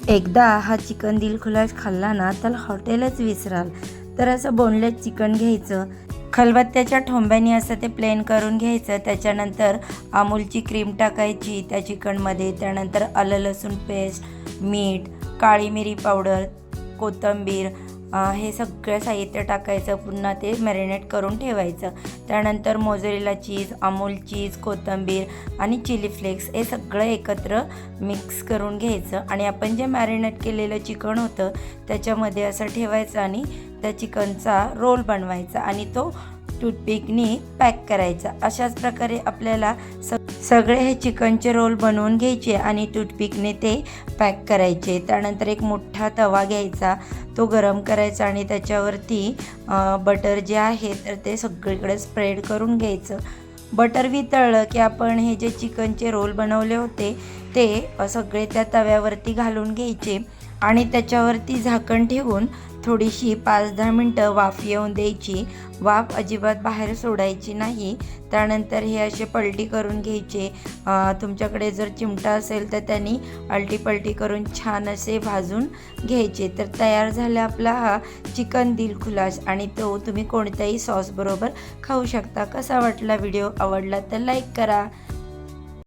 एकदा हा चिकन दिलखुलास खाल्ला ना तर हॉटेलच विसराल। तर असं बोनलेस चिकन घ्यायचं, खलबत्त्याच्या ठोंब्याने असं ते प्लेन करून घ्यायचं। त्याच्यानंतर अमूलची क्रीम टाकायची त्या चिकनमध्ये, त्यानंतर आलं लसूण पेस्ट, मीठ, काळी मिरी पावडर, कोथिंबीर, हे सगळं साहित्य टाकायचं। पुन्हा ते मॅरिनेट करून ठेवायचं। त्यानंतर मोझरेला चीज, अमूल चीज, कोथिंबीर आणि चिली फ्लेक्स हे सगळं एकत्र मिक्स करून घ्यायचं आणि आपण जे मॅरिनेट केलेलं चिकन होतं त्याच्यामध्ये असं ठेवायचं आणि त्या चिकनचा रोल बनवायचा आणि तो टूथपिकनी पॅक करायचा। अशाच प्रकारे आपल्याला सगळे हे चिकनचे रोल बनवून घ्यायचे आणि टूथपिकने ते पॅक करायचे। त्यानंतर एक मोठा तवा घ्यायचा, तो गरम करायचा आणि त्याच्यावरती बटर जे आहे तर ते सगळीकडे स्प्रेड करून घ्यायचं। बटर वितळलं की आपण हे जे चिकनचे रोल बनवले होते ते सगळे त्या तव्यावरती घालून घ्यायचे आणि त्याच्यावरती झाकण ठेवून थोडीशी 5-10 मिनटं वाफ येऊन द्यायची। वाफ अजिबात बाहेर सोडायची नाही। त्यानंतर हे असे पलटी करून घ्यायचे। तुमच्याकडे जर चिमटा असेल तर त्यांनी अलटी पलटी करून छान असे भाजून घ्यायचे। तर तयार झाला आपला हा चिकन दिलखुलास आणि तो तुम्ही कोणत्याही सॉसबरोबर खाऊ शकता। कसा वाटला व्हिडिओ? आवडला तर लाईक करा,